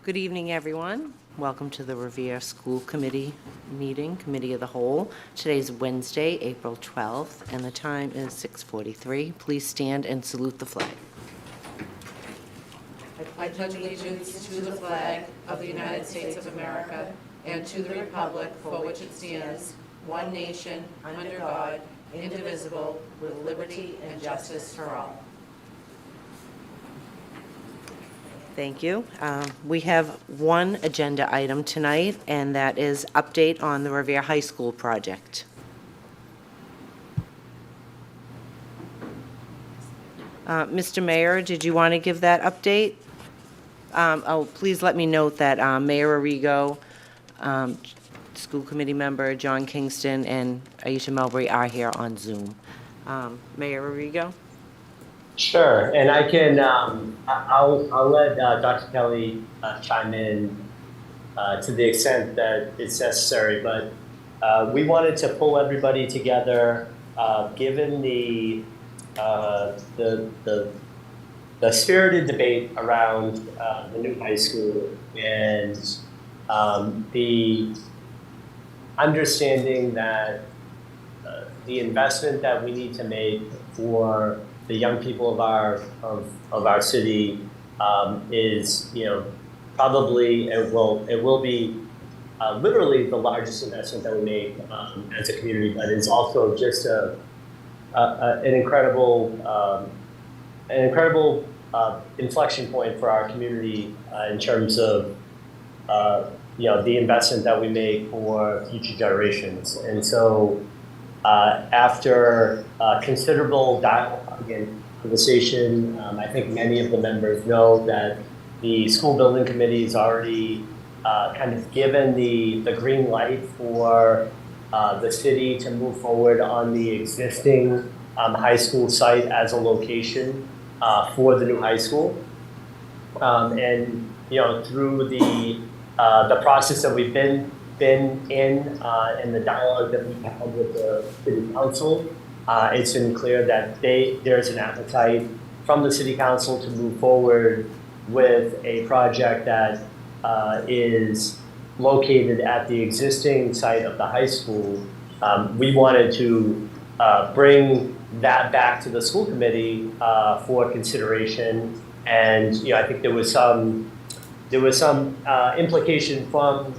Good evening, everyone. Welcome to the Revere School Committee meeting, Committee of the Whole. Today's Wednesday, April 12th, and the time is 6:43. Please stand and salute the flag. I pledge allegiance to the flag of the United States of America and to the republic for which it stands, one nation, under God, indivisible, with liberty and justice for all. Thank you. We have one agenda item tonight, and that is update on the Revere High School project. Mr. Mayor, did you want to give that update? Please let me note that Mayor Arrigo, school committee member John Kingston, and Aisha Melbury are here on Zoom. Mayor Arrigo? Sure, and I can, I'll let Dr. Kelly chime in to the extent that it's necessary, but we wanted to pull everybody together, given the spirited debate around the new high school and the understanding that the investment that we need to make for the young people of our city is, probably it will be literally the largest investment that we make as a community, but it's also just an incredible inflection point for our community in terms of the investment that we make for future generations. And so after considerable dialogue and conversation, I think many of the members know that the school building committee has already kind of given the green light for the city to move forward on the existing high school site as a location for the new high school. And through the process that we've been in and the dialogue that we've had with the city council, it's been clear that there's an appetite from the city council to move forward with a project that is located at the existing site of the high school. We wanted to bring that back to the school committee for consideration, and I think there was some implication from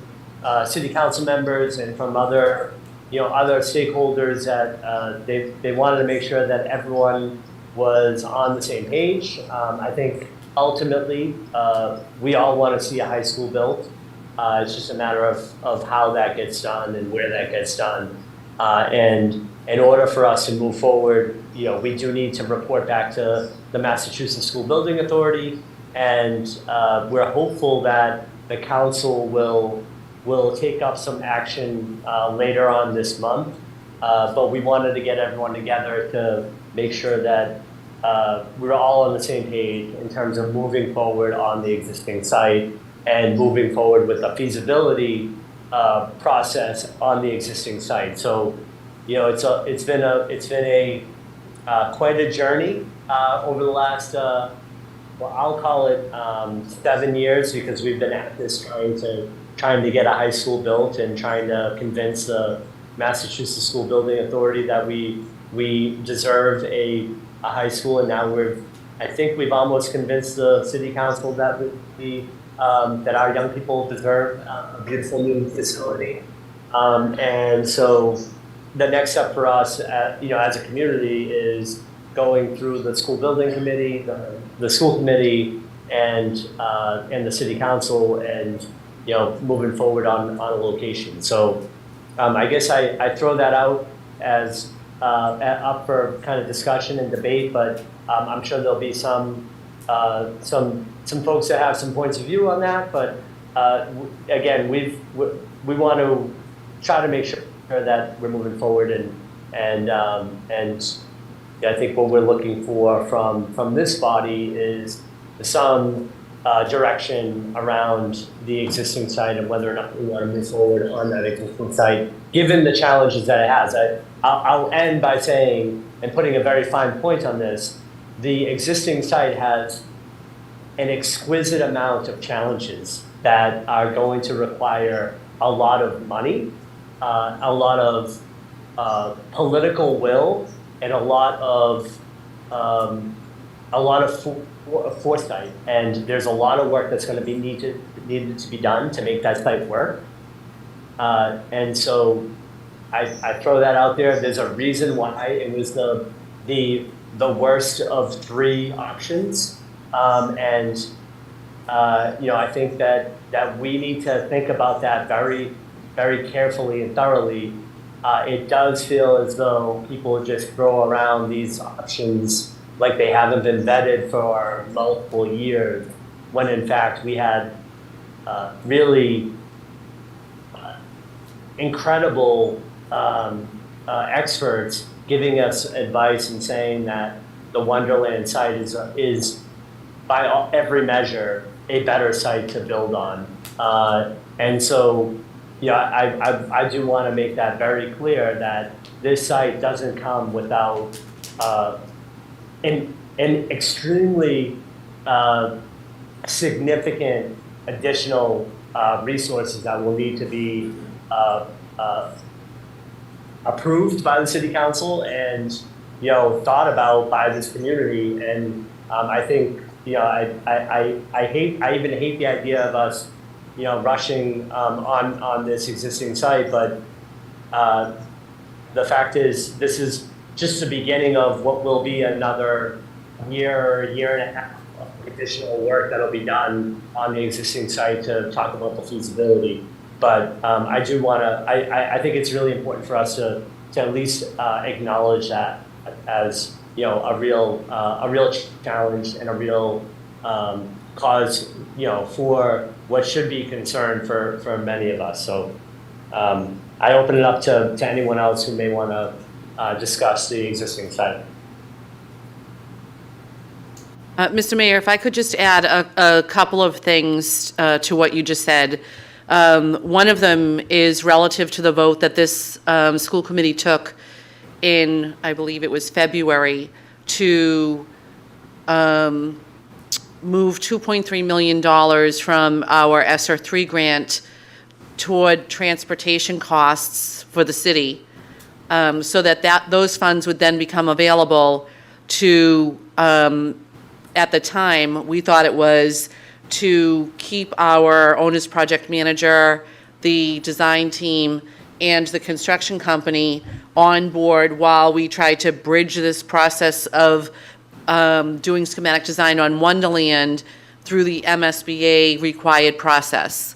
city council members and from other stakeholders that they wanted to make sure that everyone was on the same page. I think ultimately we all want to see a high school built. It's just a matter of how that gets done and where that gets done. And in order for us to move forward, we do need to report back to the Massachusetts School Building Authority, and we're hopeful that the council will take up some action later on this month. But we wanted to get everyone together to make sure that we're all on the same page in terms of moving forward on the existing site and moving forward with the feasibility process on the existing site. So, it's been a quite a journey over the last I'll call it 7 years, because we've been at this trying to get a high school built and trying to convince the Massachusetts School Building Authority that we deserve a high school, and now I think we've almost convinced the city council that that our young people deserve a beautiful new facility. And so the next step for us, as a community, is going through the school building committee, the school committee, and the city council, and moving forward on a location. So I guess I throw that out as up for kind of discussion and debate, but I'm sure there'll be some folks that have some points of view on that. But again, we want to try to make sure that we're moving forward, and I think what we're looking for from this body is some direction around the existing site and whether or not we want to move forward on that existing site, given the challenges that it has. I'll end by saying, and putting a very fine point on this, the existing site has an exquisite amount of challenges that are going to require a lot of money, a lot of political will, and a lot of foresight. And there's a lot of work that's going to be needed to be done to make that site work. And so I throw that out there. There's a reason why it was the worst of three options. I think that we need to think about that very, very carefully and thoroughly. It does feel as though people just throw around these options like they haven't been vetted for multiple years, when in fact we had really incredible experts giving us advice and saying that the Wonderland site is by every measure a better site to build on. And so, I do want to make that very clear that this site doesn't come without an extremely significant additional resources that will need to be approved by the city council and thought about by this community. And I think I even hate the idea of us rushing on this existing site, but the fact is this is just the beginning of what will be another year and a half of additional work that'll be done on the existing site to talk about the feasibility. But I do want to. I think it's really important for us to at least acknowledge that as a real challenge and a real cause for what should be concern for many of us. So I open it up to anyone else who may want to discuss the existing site. Mr. Mayor, if I could just add a couple of things to what you just said. One of them is relative to the vote that this school committee took in, I believe it was February, to move $2.3 million from our ESSER 3 grant toward transportation costs for the city, so that those funds would then become available to, at the time, we thought it was to keep our owner's project manager, the design team, and the construction company on board while we tried to bridge this process of doing schematic design on Wonderland through the MSBA required process.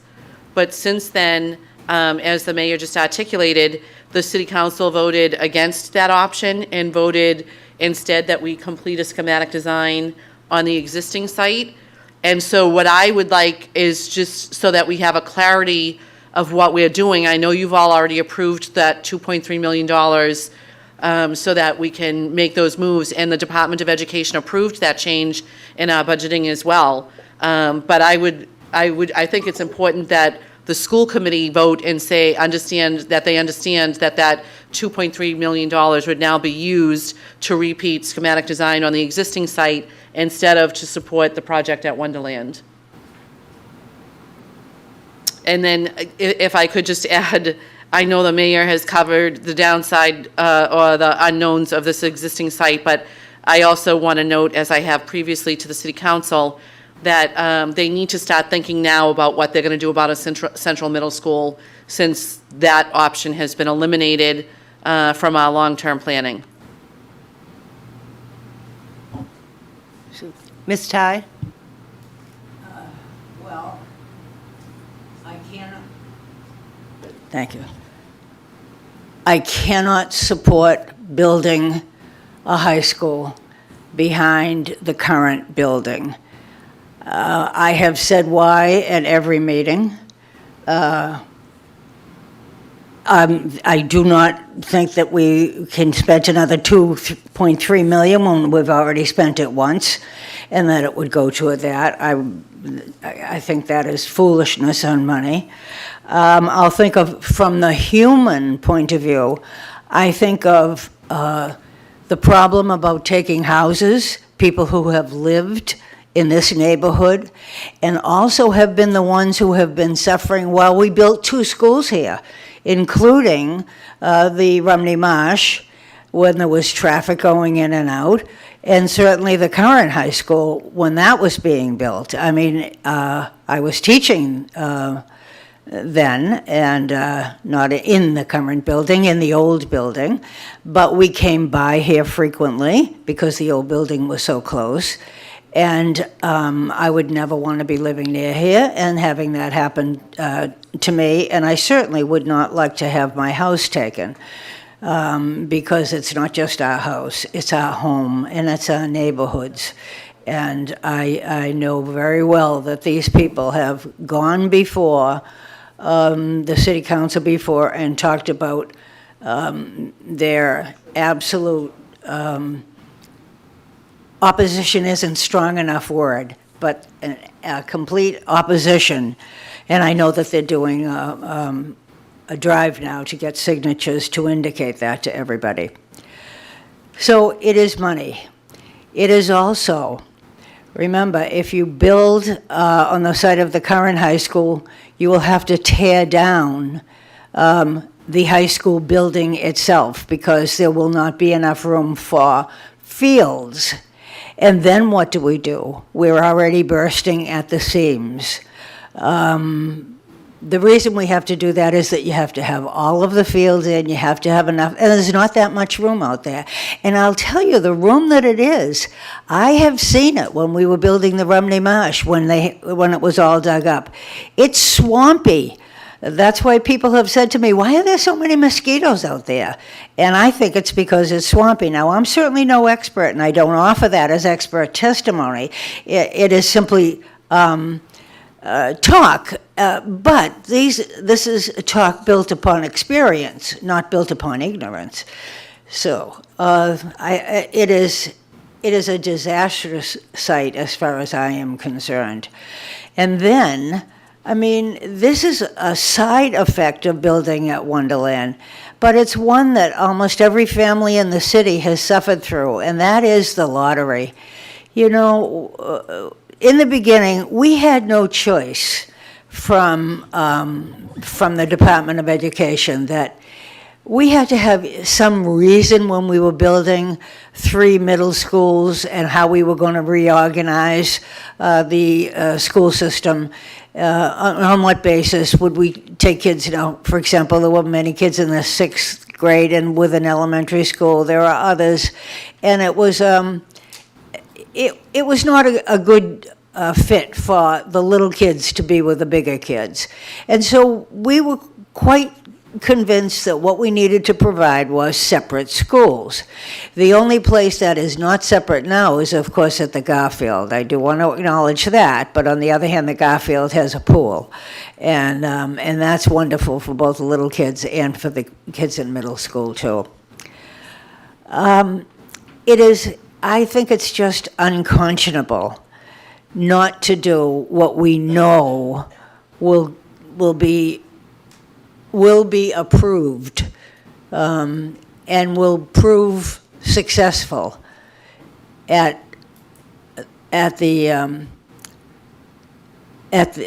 But since then, as the mayor just articulated, the city council voted against that option and voted instead that we complete a schematic design on the existing site. And so what I would like is just so that we have a clarity of what we're doing. I know you've all already approved that $2.3 million so that we can make those moves, and the Department of Education approved that change in our budgeting as well. But I think it's important that the school committee vote and say, understand that that $2.3 million would now be used to repeat schematic design on the existing site instead of to support the project at Wonderland. And then if I could just add, I know the mayor has covered the downside or the unknowns of this existing site, but I also want to note, as I have previously to the city council, that they need to start thinking now about what they're going to do about a central middle school, since that option has been eliminated from our long-term planning. Ms. Ty? Well, I cannot. Thank you. I cannot support building a high school behind the current building. I have said why at every meeting. I do not think that we can spend another $2.3 million when we've already spent it once, and that it would go to that. I think that is foolishness on money. I'll think of, from the human point of view, I think of the problem about taking houses, people who have lived in this neighborhood, and also have been the ones who have been suffering while we built 2 schools here, including the Rumney Marsh, when there was traffic going in and out, and certainly the current high school when that was being built. I mean, I was teaching then, and not in the current building, in the old building, but we came by here frequently because the old building was so close. And I would never want to be living near here and having that happen to me, and I certainly would not like to have my house taken. Because it's not just our house, it's our home, and it's our neighborhoods. And I know very well that these people have gone before the city council before and talked about their absolute, opposition isn't strong enough word, but a complete opposition. And I know that they're doing a drive now to get signatures to indicate that to everybody. So it is money. It is also, remember, if you build on the site of the current high school, you will have to tear down the high school building itself because there will not be enough room for fields. And then what do? We're already bursting at the seams. The reason we have to do that is that you have to have all of the fields in, you have to have enough, and there's not that much room out there. And I'll tell you, the room that it is, I have seen it when we were building the Rumney Marsh, when it was all dug up. It's swampy. That's why people have said to me, why are there so many mosquitoes out there? And I think it's because it's swampy. Now, I'm certainly no expert, and I don't offer that as expert testimony. It is simply talk, but this is a talk built upon experience, not built upon ignorance. So it is a disastrous site as far as I am concerned. And then, I mean, this is a side effect of building at Wonderland, but it's one that almost every family in the city has suffered through, and that is the lottery. You know, in the beginning, we had no choice from the Department of Education that we had to have some reason when we were building 3 middle schools and how we were going to reorganize the school system. On what basis would we take kids, for example, there were many kids in the 6th grade and with an elementary school. There are others. And it was it was not a good fit for the little kids to be with the bigger kids. And so we were quite convinced that what we needed to provide was separate schools. The only place that is not separate now is, of course, at the Garfield. I do want to acknowledge that, but on the other hand, the Garfield has a pool. And that's wonderful for both the little kids and for the kids in middle school, too. I think it's just unconscionable not to do what we know will be approved and will prove successful at the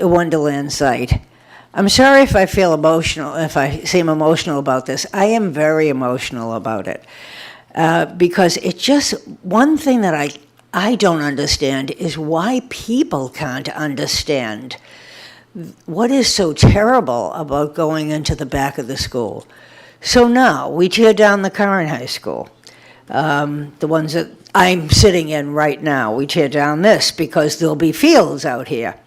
Wonderland site. I'm sorry if I feel emotional, if I seem emotional about this. I am very emotional about it because it's just one thing that I don't understand is why people can't understand what is so terrible about going into the back of the school. So now we tear down the current high school, the ones that I'm sitting in right now. We tear down this because there'll be fields out here.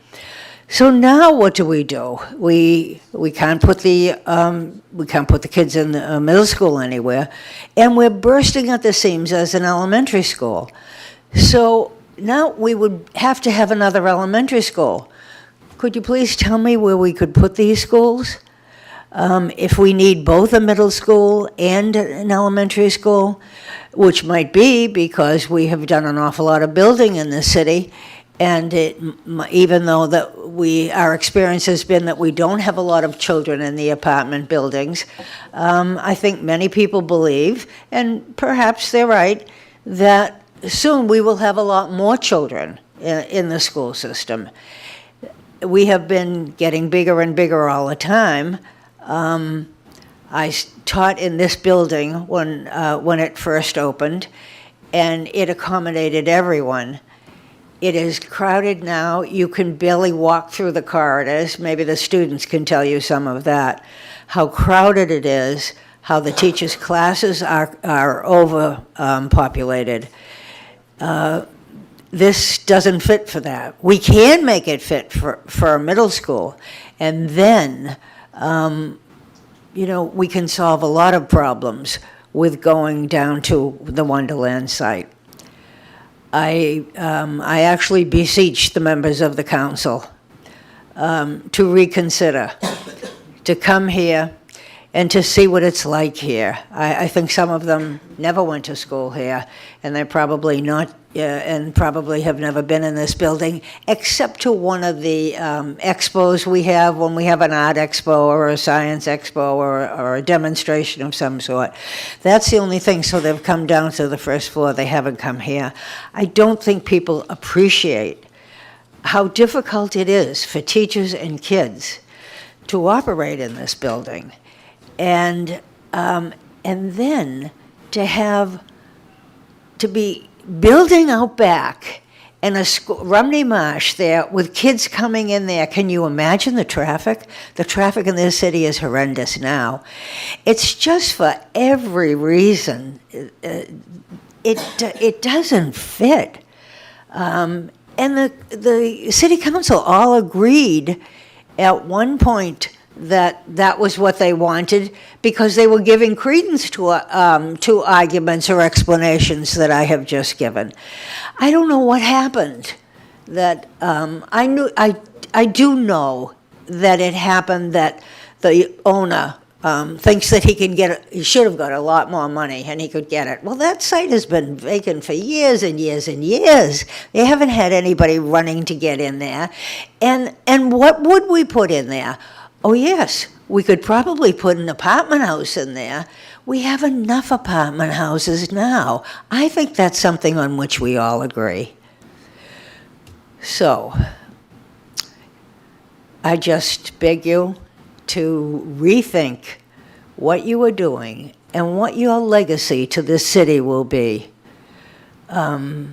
So now what do? We can't put the kids in the middle school anywhere, and we're bursting at the seams as an elementary school. So now we would have to have another elementary school. Could you please tell me where we could put these schools? If we need both a middle school and an elementary school, which might be because we have done an awful lot of building in the city, and even though that our experience has been that we don't have a lot of children in the apartment buildings, I think many people believe, and perhaps they're right, that soon we will have a lot more children in the school system. We have been getting bigger and bigger all the time. Taught in this building when it first opened, and it accommodated everyone. It is crowded now. You can barely walk through the corridors. Maybe the students can tell you some of that, how crowded it is, how the teachers' classes are overpopulated. This doesn't fit for that. We can make it fit for a middle school, and then we can solve a lot of problems with going down to the Wonderland site. I actually beseech the members of the council to reconsider, to come here and to see what it's like here. I think some of them never went to school here, and they're probably not, and probably have never been in this building, except to one of the expos we have, when we have an art expo or a science expo or a demonstration of some sort. That's the only thing, so they've come down to the first floor, they haven't come here. I don't think people appreciate how difficult it is for teachers and kids to operate in this building. And then to be building out back and a Rumney Marsh there with kids coming in there. Can you imagine the traffic? The traffic in this city is horrendous now. It's just for every reason. It doesn't fit. And the city council all agreed at one point that was what they wanted, because they were giving credence to arguments or explanations that I have just given. I don't know what happened. That I do know that it happened that the owner thinks that he should have got a lot more money and he could get it. Well, that site has been vacant for years and years and years. They haven't had anybody running to get in there. And what would we put in there? Oh, yes, we could probably put an apartment house in there. We have enough apartment houses now. I think that's something on which we all agree. So, I just beg you to rethink what you are doing and what your legacy to this city will be. I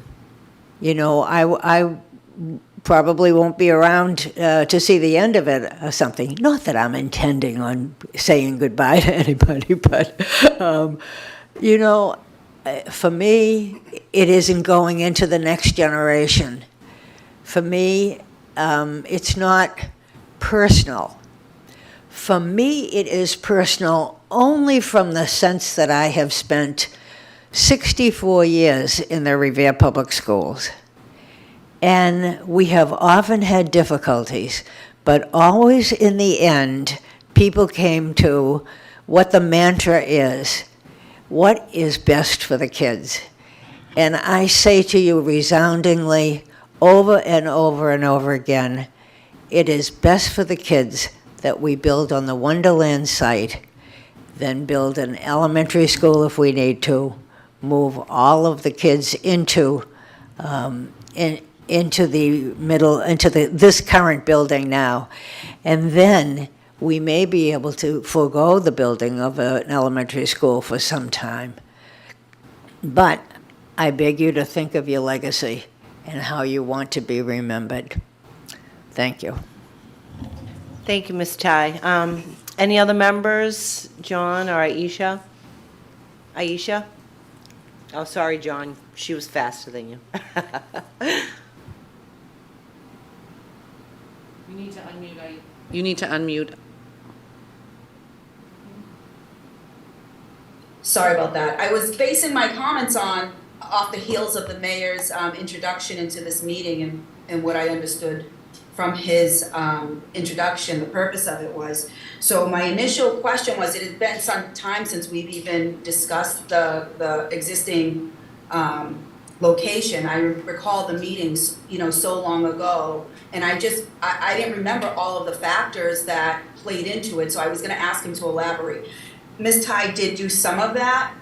probably won't be around to see the end of it or something. Not that I'm intending on saying goodbye to anybody, but, for me, it isn't going into the next generation. For me, it's not personal. For me, it is personal only from the sense that I have spent 64 years in the Revere Public Schools. And we have often had difficulties, but always in the end, people came to what the mantra is: what is best for the kids? And I say to you resoundingly, over and over and over again, it is best for the kids that we build on the Wonderland site, then build an elementary school if we need to, move all of the kids into this current building now, and then we may be able to forego the building of an elementary school for some time. But I beg you to think of your legacy and how you want to be remembered. Thank you. Thank you, Ms. Tai. Any other members, John or Aisha? Aisha? Oh, sorry, John. She was faster than you. You need to unmute. You need to unmute. Sorry about that. I was basing my comments off the heels of the mayor's introduction into this meeting and what I understood from his introduction, the purpose of it was. So my initial question was, it has been some time since we've even discussed the existing location. I recall the meetings, so long ago, and I didn't remember all of the factors that played into it, so I was gonna ask him to elaborate. Ms. Tai did do some of that,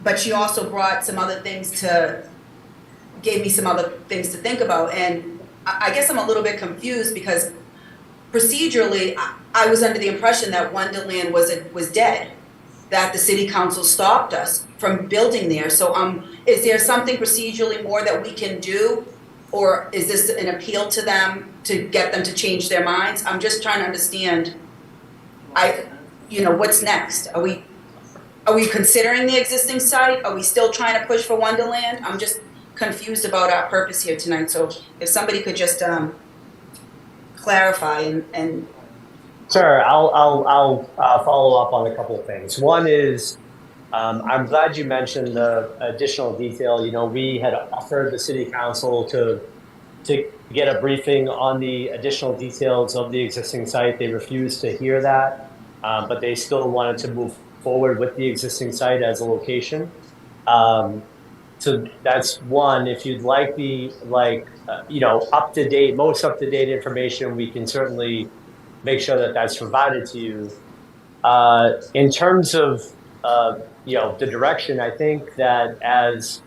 but she also brought some other things to gave me some other things to think about. And I guess I'm a little bit confused because procedurally, I was under the impression that Wonderland was dead, that the city council stopped us from building there. So is there something procedurally more that we can do? Or is this an appeal to them to get them to change their minds? I'm just trying to understand, what's next? Are we considering the existing site? Are we still trying to push for Wonderland? I'm just confused about our purpose here tonight. So if somebody could just clarify and Sure, I'll follow up on a couple of things. One is, I'm glad you mentioned the additional detail. You know, we had offered the city council to get a briefing on the additional details of the existing site. They refused to hear that, but they still wanted to move forward with the existing site as a location. So that's one. If you'd like the most up to date information, we can certainly make sure that that's provided to you. In terms of the direction, I think that as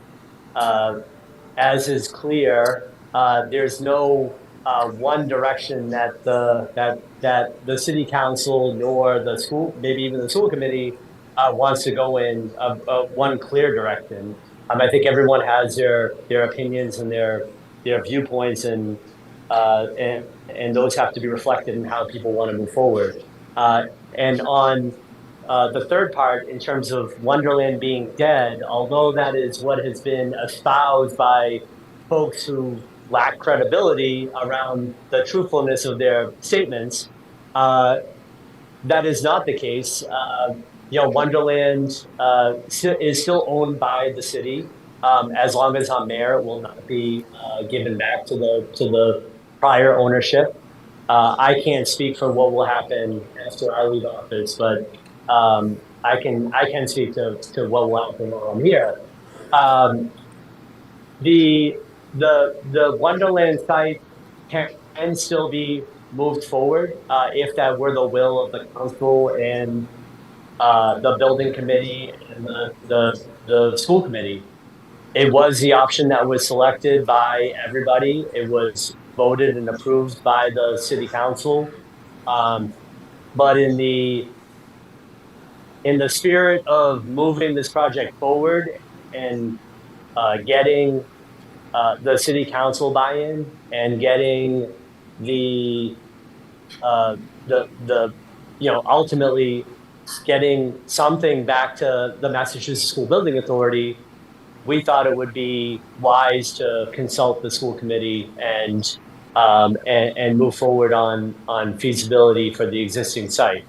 is clear, there's no one direction that the city council nor the school, maybe even the school committee, wants to go in one clear direction. I think everyone has their opinions and their viewpoints, and those have to be reflected in how people want to move forward. And on the third part, in terms of Wonderland being dead, although that is what has been espoused by folks who lack credibility around the truthfulness of their statements, that is not the case. Wonderland is still owned by the city. As long as I'm mayor, it will not be given back to the prior ownership. I can't speak for what will happen after I leave office, but I can speak to what will happen while I'm here. The Wonderland site can still be moved forward if that were the will of the council and the building committee and the school committee. It was the option that was selected by everybody. It was voted and approved by the city council. But in the spirit of moving this project forward and getting the city council buy-in and getting ultimately getting something back to the Massachusetts School Building Authority, we thought it would be wise to consult the school committee and move forward on feasibility for the existing site.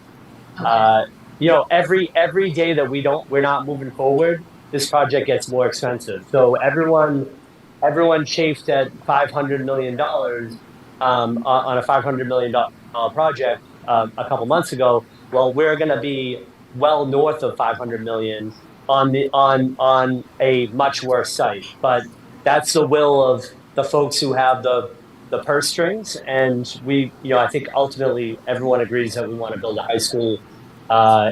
Okay. Every day that we're not moving forward, this project gets more expensive. So everyone chafed at $500 million on a $500 million project a couple months ago. Well, we're going to be well north of 500 million on a much worse site. But that's the will of the folks who have the purse strings, and I think ultimately everyone agrees that we want to build a high school.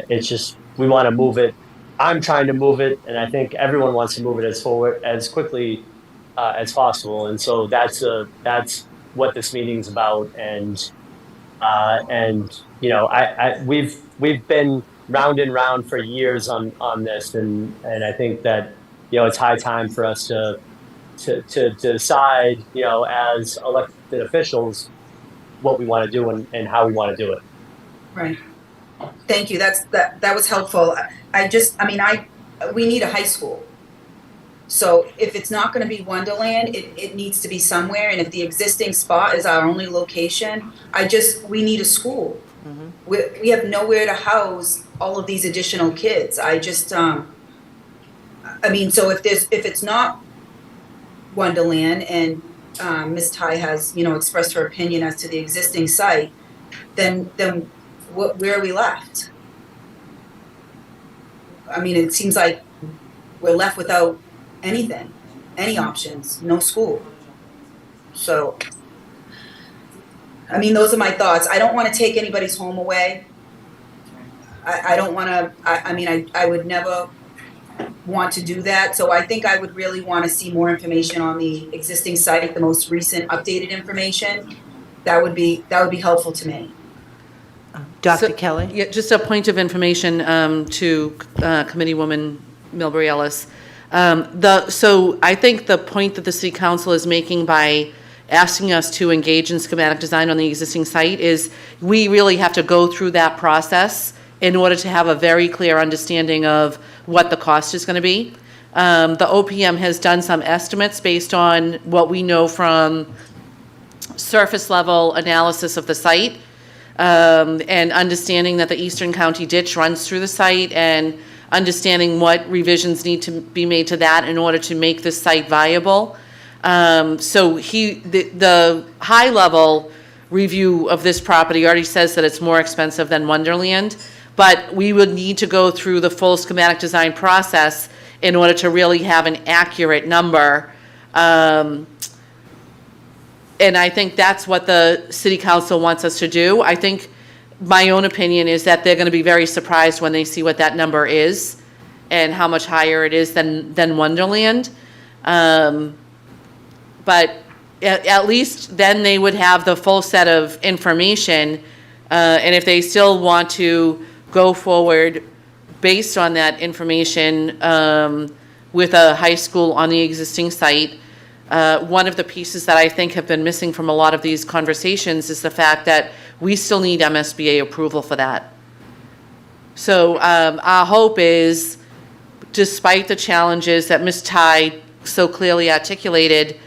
It's just we want to move it. I'm trying to move it, and I think everyone wants to move it as quickly as possible. And so that's what this meeting's about. And we've been round and round for years on this, and I think that it's high time for us to decide as elected officials what we want to do and how we want to do it. Right. Thank you. That was helpful. We need a high school. So if it's not going to be Wonderland, it needs to be somewhere. And if the existing spot is our only location, we need a school. Mm-hmm. We have nowhere to house all of these additional kids. So if it's not Wonderland and Ms. Ty has, expressed her opinion as to the existing site, then where are we left? It seems like we're left without anything, any options, no school. So, those are my thoughts. I don't want to take anybody's home away. I don't want to, I would never want to do that. So I think I would really want to see more information on the existing site, the most recent updated information. That would be helpful to me. Dr. So- Kelly? Yeah, just a point of information to Committeewoman Milbury Ellis. So I think the point that the City Council is making by asking us to engage in schematic design on the existing site is we really have to go through that process in order to have a very clear understanding of what the cost is going to be. The OPM has done some estimates based on what we know from surface level analysis of the site, and understanding that the Eastern County Ditch runs through the site, and understanding what revisions need to be made to that in order to make this site viable. So the high level review of this property already says that it's more expensive than Wonderland, but we would need to go through the full schematic design process in order to really have an accurate number. And I think that's what the City Council wants us to do. I think my own opinion is that they're going to be very surprised when they see what that number is and how much higher it is than Wonderland. But at least then they would have the full set of information. And if they still want to go forward based on that information with a high school on the existing site, one of the pieces that I think have been missing from a lot of these conversations is the fact that we still need MSBA approval for that. So our hope is, despite the challenges that Ms. Ty so clearly articulated,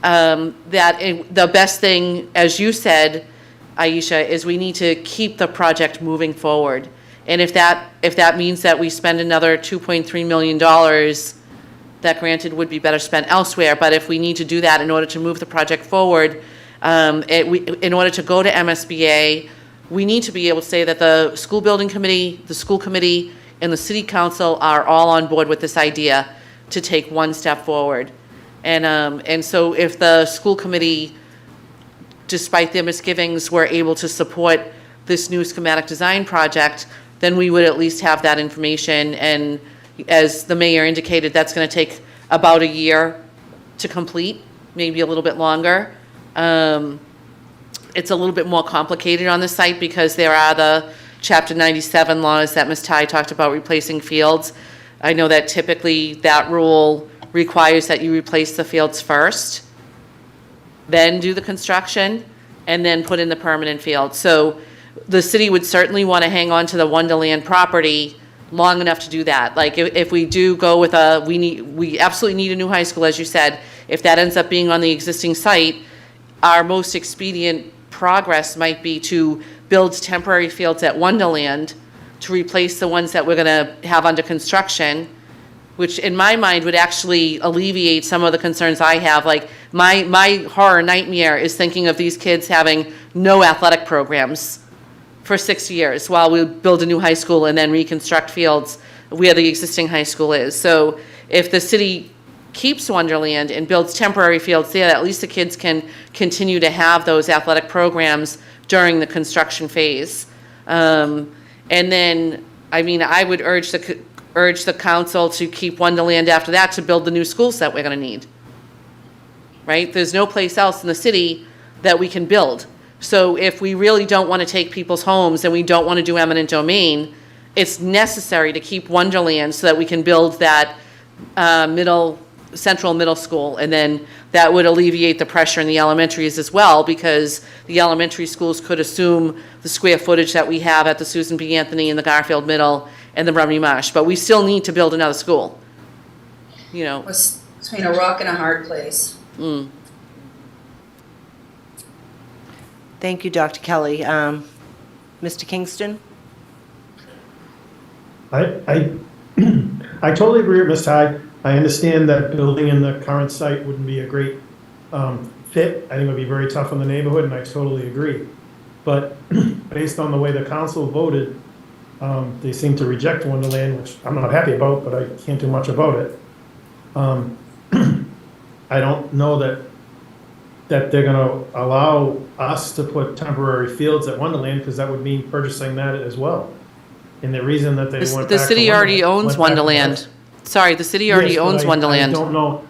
the best thing, as you said, Aisha, is we need to keep the project moving forward. And if that means that we spend another $2.3 million, that granted would be better spent elsewhere, but if we need to do that in order to move the project forward, in order to go to MSBA, we need to be able to say that the school building committee, the school committee, and the city council are all on board with this idea to take one step forward. And so if the school committee, despite their misgivings, were able to support this new schematic design project, then we would at least have that information. And as the mayor indicated, that's going to take about a year to complete, maybe a little bit longer. It's a little bit more complicated on the site because there are the Chapter 97 laws that Ms. Ty talked about replacing fields. I know that typically that rule requires that you replace the fields first, then do the construction, and then put in the permanent field. So the city would certainly want to hang on to the Wonderland property long enough to do that. Like if we do go with we absolutely need a new high school, as you said. If that ends up being on the existing site, our most expedient progress might be to build temporary fields at Wonderland to replace the ones that we're going to have under construction, which in my mind would actually alleviate some of the concerns I have. Like my horror nightmare is thinking of these kids having no athletic programs for 6 years while we build a new high school and then reconstruct fields where the existing high school is. So if the city keeps Wonderland and builds temporary fields there, at least the kids can continue to have those athletic programs during the construction phase. And then, I mean, I would urge the council to keep Wonderland after that to build the new schools that we're going to need. Right? There's no place else in the city that we can build. So if we really don't want to take people's homes and we don't want to do eminent domain, it's necessary to keep Wonderland so that we can build that central middle school. And then that would alleviate the pressure in the elementaries as well, because the elementary schools could assume the square footage that we have at the Susan B. Anthony and the Garfield Middle and the Rumney Marsh. But we still need to build another school. You know. It's between a rock and a hard place. Mm. Thank you, Dr. Kelly. Mr. Kingston? I totally agree with Ms. Ty. I understand that building in the current site wouldn't be a great fit. I think it would be very tough on the neighborhood, and I totally agree. But based on the way the council voted, they seem to reject Wonderland, which I'm not happy about, but I can't do much about it. I don't know that they're going to allow us to put temporary fields at Wonderland, because that would mean purchasing that as well. And the reason that they went back The city to already Wonderland- owns went back to Wonderland. Sorry, the city already Yes, but owns I Wonderland. don't know,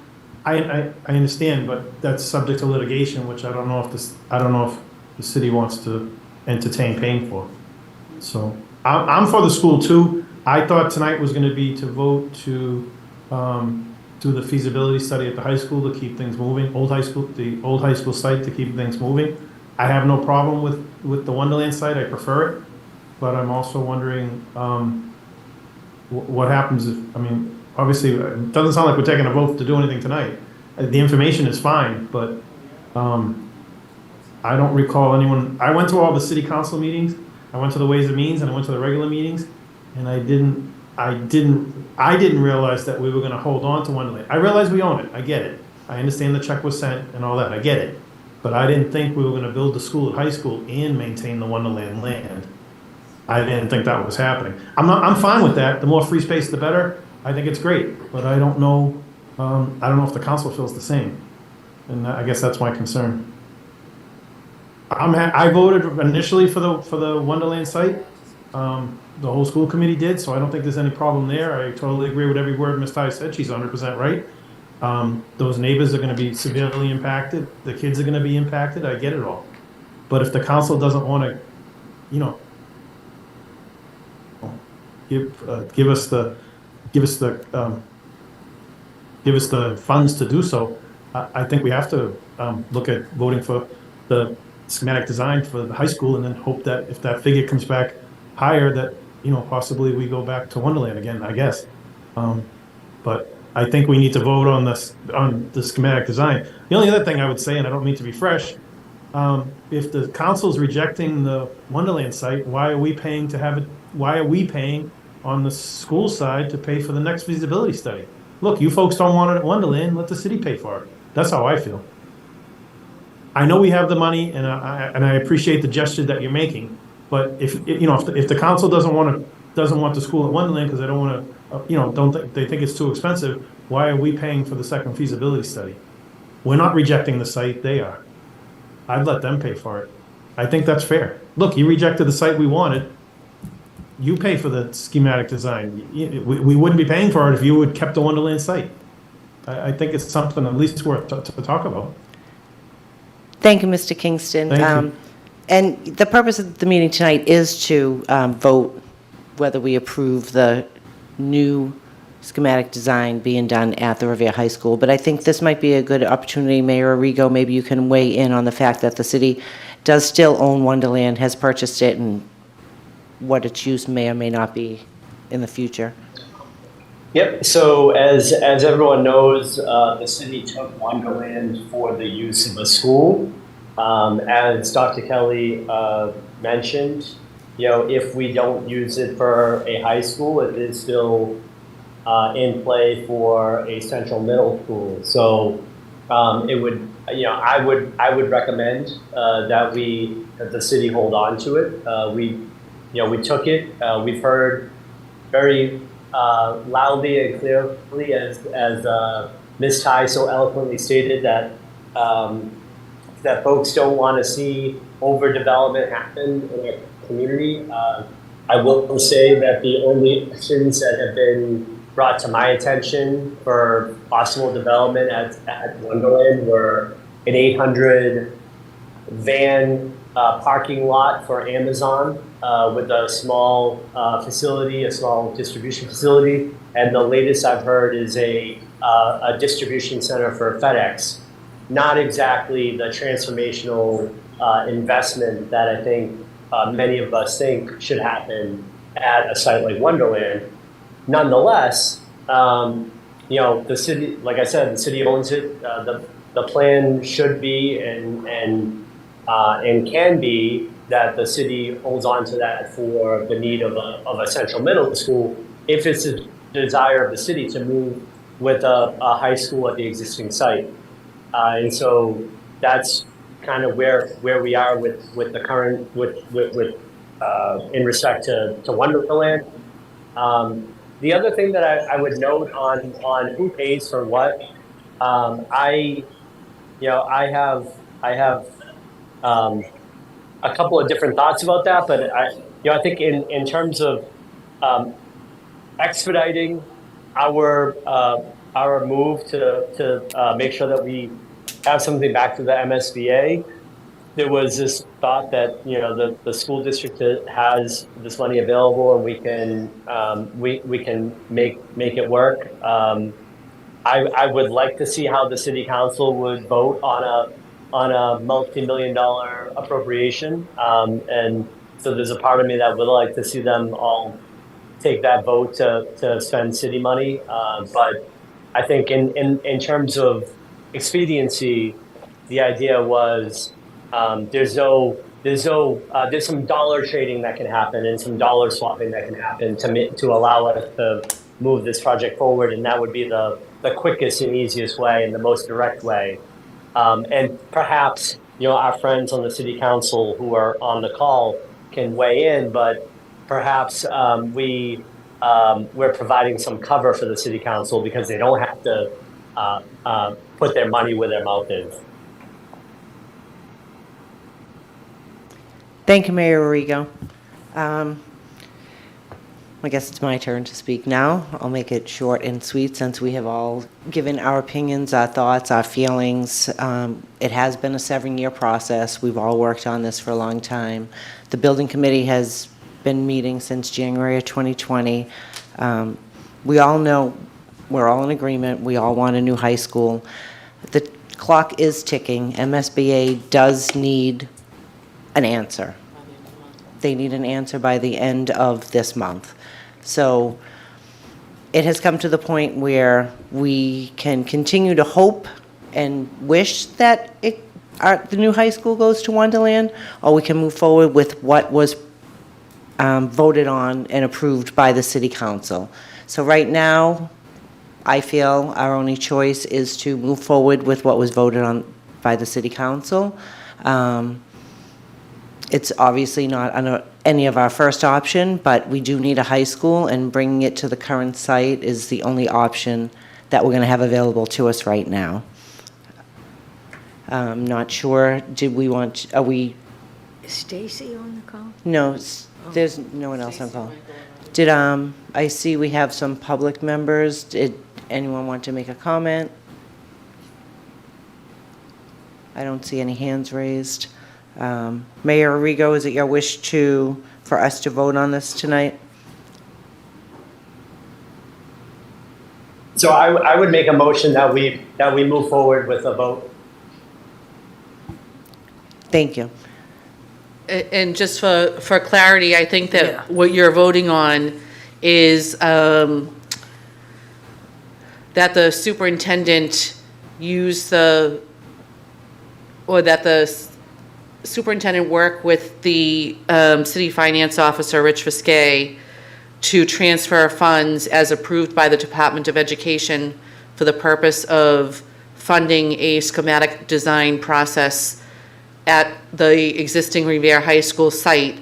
I understand, but that's subject to litigation, which I don't know if the city wants to entertain paying for. So, I'm for the school too. I thought tonight was gonna be to vote to, do the feasibility study at the high school to keep things moving, the old high school site to keep things moving. I have no problem with the Wonderland site, I prefer it, but I'm also wondering, what happens if, I mean, obviously, it doesn't sound like we're taking a vote to do anything tonight. The information is fine, but I don't recall anyone, I went to all the city council meetings, I went to the Ways and Means, and I went to the regular meetings, and I didn't realize that we were gonna hold on to Wonderland. I realize we own it, I get it. I understand the check was sent and all that, I get it. But I didn't think we were gonna build the school at high school and maintain the Wonderland land. I didn't think that was happening. I'm fine with that. The more free space, the better. I think it's great, but I don't know if the council feels the same. And I guess that's my concern. I voted initially for the Wonderland site. The whole school committee did, so I don't think there's any problem there. I totally agree with every word Ms. Ty said. She's 100% right. Those neighbors are gonna be severely impacted. The kids are gonna be impacted. I get it all. But if the council doesn't wanna, you know, give us the funds to do so, I think we have to look at voting for the schematic design for the high school, and then hope that if that figure comes back higher, that, you know, possibly we go back to Wonderland again, I guess. But I think we need to vote on the schematic design. The only other thing I would say, and I don't mean to be fresh, if the council's rejecting the Wonderland site, why are we paying on the school side to pay for the next feasibility study? Look, you folks don't want it at Wonderland, let the city pay for it. That's how I feel. I know we have the money, and I appreciate the gesture that you're making, but if the council doesn't want the school at Wonderland because they don't want to, they think it's too expensive, why are we paying for the second feasibility study? We're not rejecting the site, they are. I'd let them pay for it. I think that's fair. Look, you rejected the site we wanted. You pay for the schematic design. We wouldn't be paying for it if you had kept the Wonderland site. I think it's something at least worth to talk about. Thank you, Mr. Kingston. Thank you. And the purpose of the meeting tonight is to vote whether we approve the new schematic design being done at the Revere High School. But I think this might be a good opportunity, Mayor Arrigo, maybe you can weigh in on the fact that the city does still own Wonderland, has purchased it, and what its use may or may not be in the future. Yep, so as everyone knows, the city took Wonderland for the use of a school. As Dr. Kelly mentioned, if we don't use it for a high school, it is still in play for a central middle school. So it would, I would recommend that the city hold on to it. We took it. We've heard very loudly and clearly, as Ms. Ty so eloquently stated, that that folks don't want to see overdevelopment happen in our community. I will say that the only actions that have been brought to my attention for possible development at Wonderland were an 800 van parking lot for Amazon with a small facility, a small distribution facility, and the latest I've heard is a distribution center for FedEx. Not exactly the transformational investment that I think many of us think should happen at a site like Wonderland. Nonetheless, the city, like I said, the city owns it. The plan should be and can be that the city holds on to that for the need of a central middle school if it's a desire of the city to move with a high school at the existing site. And so that's kind of where we are with the current in respect to Wonderland. The other thing that I would note on who pays for what, I have a couple of different thoughts about that, but I think in terms of expediting our move to make sure that we have something back to the MSBA, there was this thought that, you know, the school district has this money available and we can make it work. I would like to see how the city council would vote on a multi-million dollar appropriation. And so there's a part of me that would like to see them all take that vote to spend city money. But I think in terms of expediency, the idea was there's some dollar trading that can happen and some dollar swapping that can happen to allow us to move this project forward, and that would be the quickest and easiest way and the most direct way. And perhaps, you know, our friends on the city council who are on the call can weigh in, but perhaps we're providing some cover for the city council because they don't have to put their money where their mouth is. Thank you, Mayor Arrigo. I guess it's my turn to speak now. I'll make it short and sweet since we have all given our opinions, our thoughts, our feelings. It has been a 7-year process. We've all worked on this for a long time. The building committee has been meeting since January of 2020. We all know, we're all in agreement, we all want a new high school. The clock is ticking. MSBA does need an answer. They need an answer by the end of this month. So it has come to the point where we can continue to hope and wish that the new high school goes to Wonderland, or we can move forward with what was voted on and approved by the city council. So right now, I feel our only choice is to move forward with what was voted on by the city council. It's obviously not any of our first option, but we do need a high school, and bringing it to the current site is the only option that we're going to have available to us right now. I'm not sure, are we, Is Stacy on the call? no, there's no one else on call. Did, I see we have some public members. Did anyone want to make a comment? I don't see any hands raised. Mayor Arrigo, is it your wish for us to vote on this tonight? So I would make a motion that we move forward with a vote. Thank you. And just for clarity, I think that Yeah. what you're voting on is that the superintendent superintendent work with the city finance officer, Rich Fiscay, to transfer funds as approved by the Department of Education for the purpose of funding a schematic design process at the existing Revere High School site,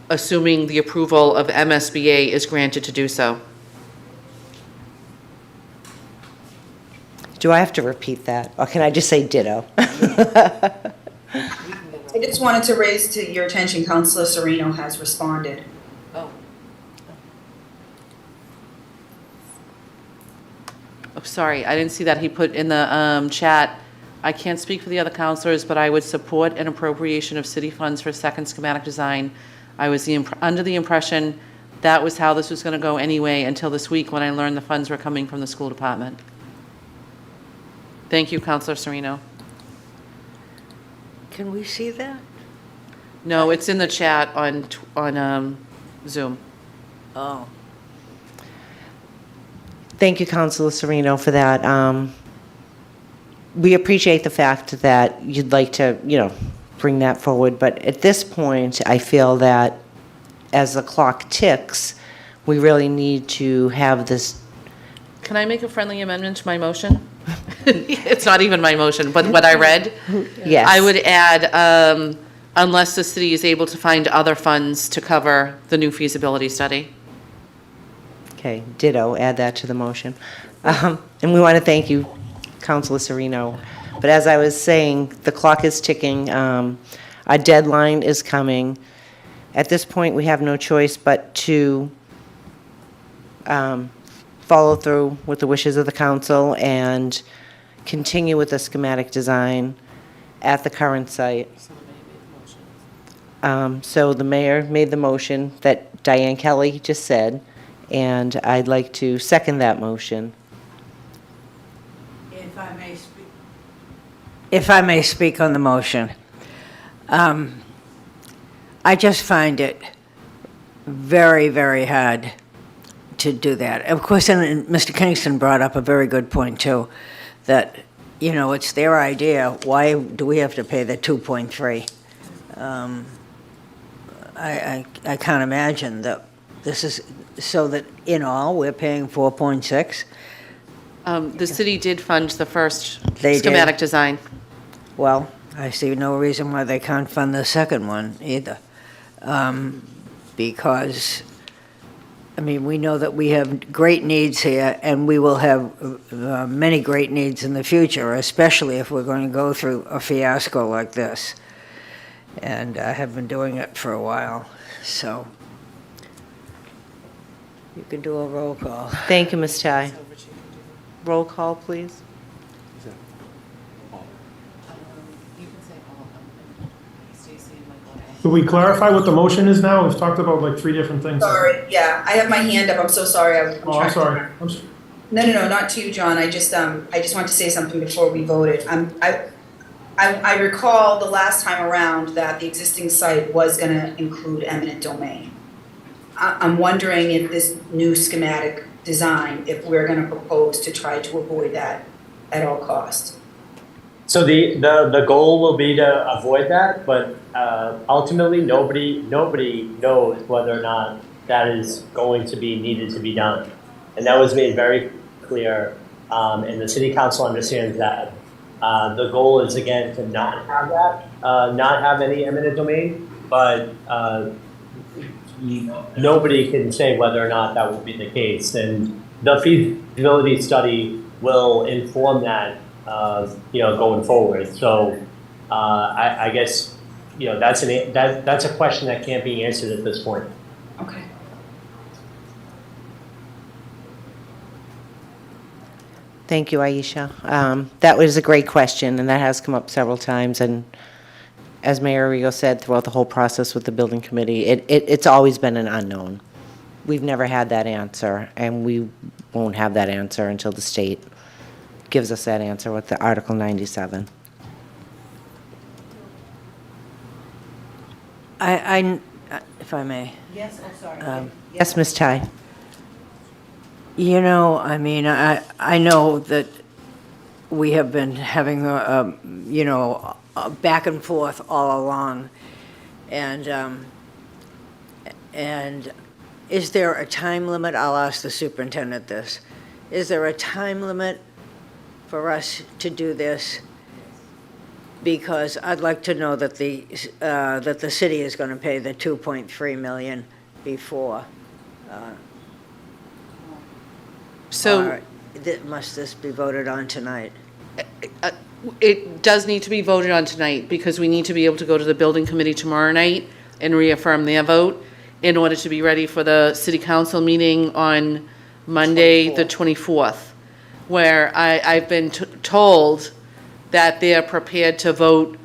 assuming the approval of MSBA is granted to do so. Do I have to repeat that, or can I just say ditto? I just wanted to raise to your attention, Councilor Serino has responded. Oh, sorry, I didn't see that. He put in the chat, I can't speak for the other counselors, but I would support an appropriation of city funds for second schematic design. I was under the impression that was how this was going to go anyway until this week when I learned the funds were coming from the school department. Thank you, Councilor Serino. Can we see that? No, it's in the chat on Zoom. Oh. Thank you, Councilor Serino, for that. We appreciate the fact that you'd like to, bring that forward, but at this point, I feel that as the clock ticks, we really need to have this. Can I make a friendly amendment to my motion? It's not even my motion, but what I read. Yes. I would add, unless the city is able to find other funds to cover the new feasibility study. Okay, ditto, add that to the motion. And we want to thank you, Councilor Serino. But as I was saying, the clock is ticking. Our deadline is coming. At this point, we have no choice but to follow through with the wishes of the council and continue with the schematic design at the current site. So the mayor made the motion that Diane Kelly just said, and I'd like to second that motion. If I may speak on the motion, I just find it very, very hard to do that. Of course, and Mr. Kingston brought up a very good point too, that, you know, it's their idea. Why do we have to pay the 2.3? I can't imagine that this is, so that in all, we're paying 4.6? The city did fund the first They did. schematic design. Well, I see no reason why they can't fund the second one either. Because, I mean, we know that we have great needs here, and we will have many great needs in the future, especially if we're going to go through a fiasco like this. And I have been doing it for a while, so you can do a roll call. Thank you, Ms. Ty. Roll call, please. Could we clarify what the motion is now? We've talked about like 3 different things. Sorry, yeah, I have my hand up, I'm so sorry. I'm Oh, I'm trying to- sorry. I'm s- No, not to you, John, I just want to say something before we voted. I recall the last time around that the existing site was gonna include eminent domain. I'm wondering if this new schematic design, if we're gonna propose to try to avoid that at all costs. So the goal will be to avoid that, but ultimately, nobody knows whether or not that is going to be needed to be done. And that was made very clear, and the city council understands that. The goal is, again, to not have that, not have any eminent domain, but nobody can say whether or not that will be the case. And the feasibility study will inform that, going forward. So I guess, that's a question that can't be answered at this point. Okay. Thank you, Aisha. That was a great question, and that has come up several times. And as Mayor Arrigo said, throughout the whole process with the building committee, it's always been an unknown. We've never had that answer, and we won't have that answer until the state gives us that answer with the Article 97. If I may. Yes, I'm sorry. Yes, Ms. Ty. You know, I mean, I know that we have been having a back and forth all along. And is there a time limit? I'll ask the superintendent this. Is there a time limit for us to do this? Because I'd like to know that the city is going to pay the 2.3 million before. So Must this be voted on tonight? it does need to be voted on tonight because we need to be able to go to the building committee tomorrow night and reaffirm their vote in order to be ready for the city council meeting on Monday, the 24th, where I've been told that they're prepared to vote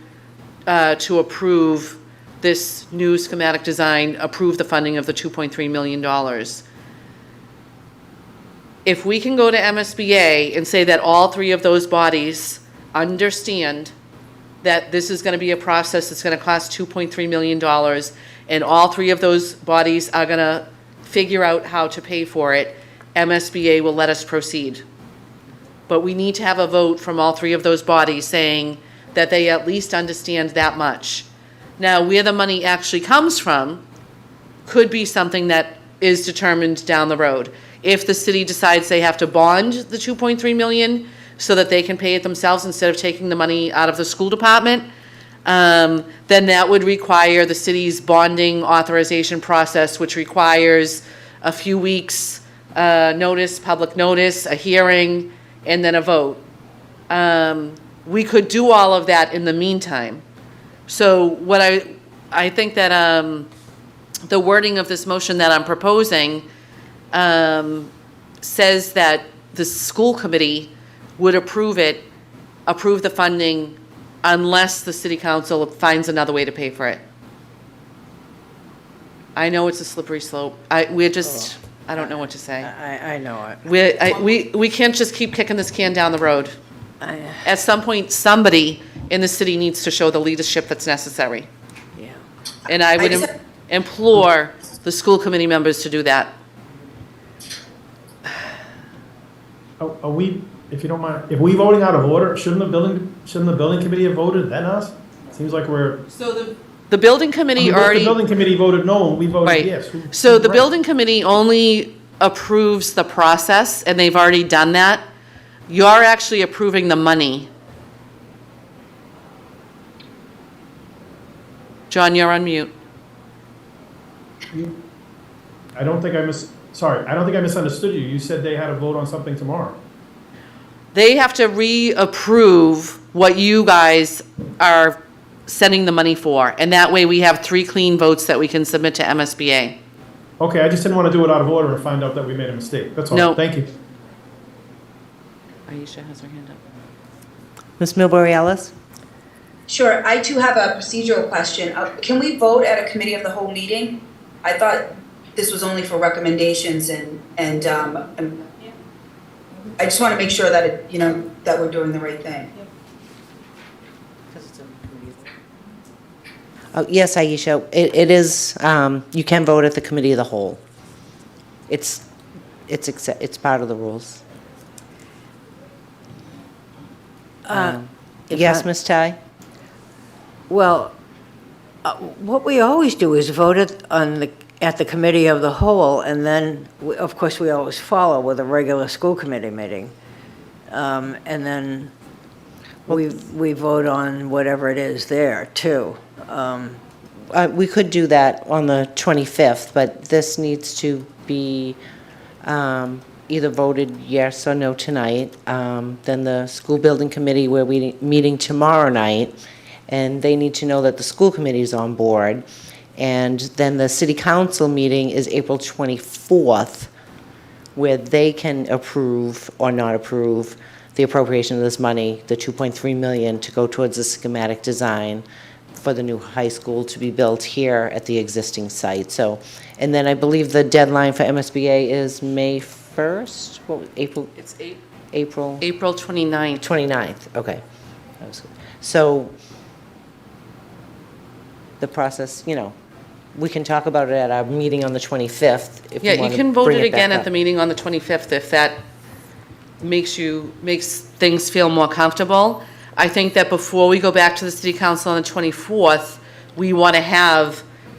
to approve this new schematic design, approve the funding of the $2.3 million. If we can go to MSBA and say that all 3 of those bodies understand that this is going to be a process that's going to cost $2.3 million, and all 3 of those bodies are going to figure out how to pay for it, MSBA will let us proceed. But we need to have a vote from all 3 of those bodies saying that they at least understand that much. Now, where the money actually comes from could be something that is determined down the road. If the city decides they have to bond the 2.3 million so that they can pay it themselves instead of taking the money out of the school department, then that would require the city's bonding authorization process, which requires a few weeks notice, public notice, a hearing, and then a vote. We could do all of that in the meantime. So what I think that the wording of this motion that I'm proposing says that the school committee would approve the funding unless the city council finds another way to pay for it. I know it's a slippery slope. I don't know what to say. I know it. We can't just keep kicking this can down the road. At some point, somebody in the city needs to show the leadership that's necessary. Yeah. And I would implore the school committee members to do that. Are we, if you don't mind, if we voting out of order, shouldn't the building committee have voted, then us? Seems like we're. So the building committee The already, building committee voted no, and we voted right. yes. So the right. building committee only approves the process, and they've already done that. You're actually approving the money. John, you're on mute. I don't think I misunderstood you. You said they had to vote on something tomorrow. They have to reapprove what you guys are sending the money for, and that way we have 3 clean votes that we can submit to MSBA. Okay, I just didn't want to do it out of order and find out that we made a mistake. That's all. No. Thank you. Aisha has her hand up. Ms. Milbury Ellis? Sure, I too have a procedural question. Can we vote at a committee of the whole meeting? I thought this was only for recommendations and I just want to make sure that that we're doing the right thing. Oh, yes, Aisha, it is, you can vote at the committee of the whole. It's part of the rules. If Yes, I- Ms. Ty? Well, what we always do is vote at the committee of the whole, and then, of course, we always follow with a regular school committee meeting. And then we vote on whatever it is there, too. We could do that on the 25th, but this needs to be either voted yes or no tonight. Then the school building committee, we're meeting tomorrow night, and they need to know that the school committee is on board. And then the city council meeting is April 24th, where they can approve or not approve the appropriation of this money, the $2.3 million, to go towards the schematic design for the new high school to be built here at the existing site. So, and then I believe the deadline for MSBA is May 1st? What was April? It's April April 29th. 29th, okay. That was good. So the process, we can talk about it at our meeting on the 25th if Yeah, you you want to can vote bring it it back again at up. the meeting on the 25th if that makes things feel more comfortable. I think that before we go back to the city council on the 24th, we want to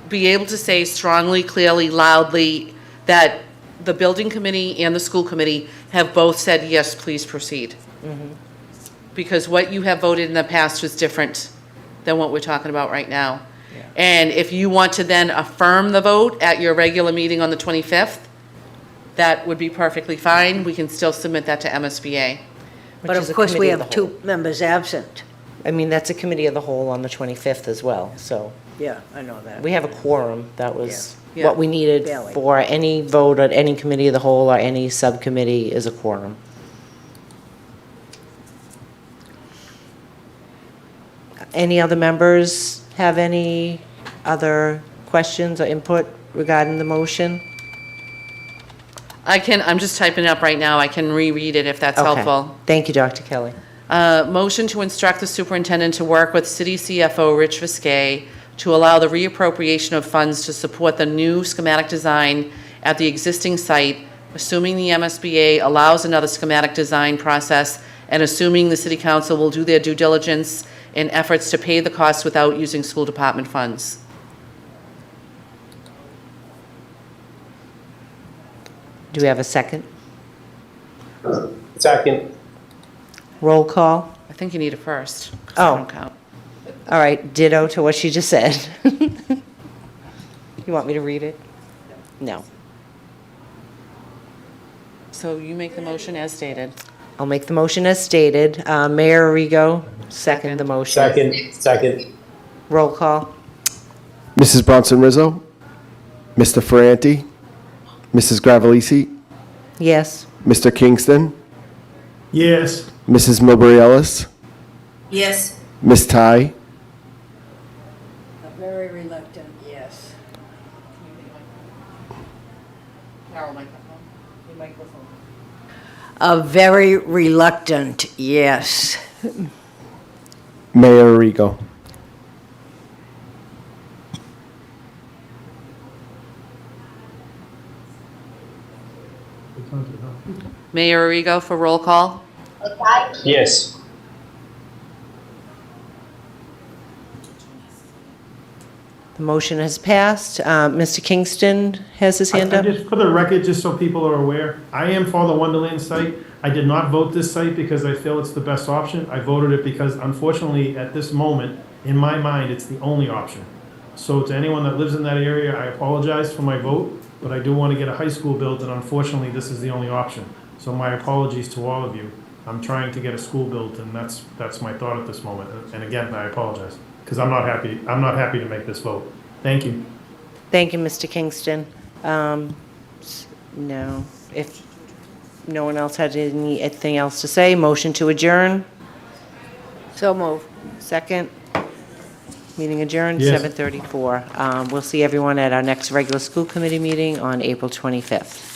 be able to say strongly, clearly, loudly that the building committee and the school committee have both said, yes, please proceed. Because what you have voted in the past was different than what we're talking about right now. And if you want to then affirm the vote at your regular meeting on the 25th, that would be perfectly fine. We can still submit that to MSBA. Which But is of a course, we committee of have the whole. 2 members absent. I mean, that's a committee of the whole on the 25th as well, so Yeah, I know that. we have a quorum. That was Yeah. what we needed Barely. for any vote at any committee of the whole or any subcommittee is a quorum. Any other members have any other questions or input regarding the motion? I'm just typing it up right now. I can reread it if that's Okay. helpful. Thank you, Dr. Kelly. Motion to instruct the superintendent to work with city CFO Rich Viscay to allow the reappropriation of funds to support the new schematic design at the existing site, assuming the MSBA allows another schematic design process, and assuming the city council will do their due diligence in efforts to pay the costs without using school department funds. Do we have a second? Second. Roll call? I think you need a first. 'cause I Oh. don't count. All right, ditto to what she just said. You want me to read it? No. So you make the motion as stated. I'll make the motion as stated. Mayor Arrigo, second the motion. Second. Roll call? Mrs. Bronson Rizzo, Mr. Ferranti, Mrs. Gravellisi, Yes. Mr. Kingston, Yes. Mrs. Milbury Ellis, Yes. Ms. Ty, A very reluctant, yes. Carol, microphone. Your microphone. A very reluctant, yes. Mayor Arrigo. Mayor Arrigo for roll call. Yes. The motion has passed. Mr. Kingston has his hand I up. just, for the record, just so people are aware, I am for the Wonderland site. I did not vote this site because I feel it's the best option. I voted it because unfortunately, at this moment, in my mind, it's the only option. So to anyone that lives in that area, I apologize for my vote, but I do want to get a high school built, and unfortunately, this is the only option. So my apologies to all of you. I'm trying to get a school built, and that's my thought at this moment. And again, I apologize, because I'm not happy to make this vote. Thank you. Thank you, Mr. Kingston. No, if no one else had anything else to say, motion to adjourn. So move. Second. Meeting adjourned, Yes. 7:34. We'll see everyone at our next regular school committee meeting on April 25th.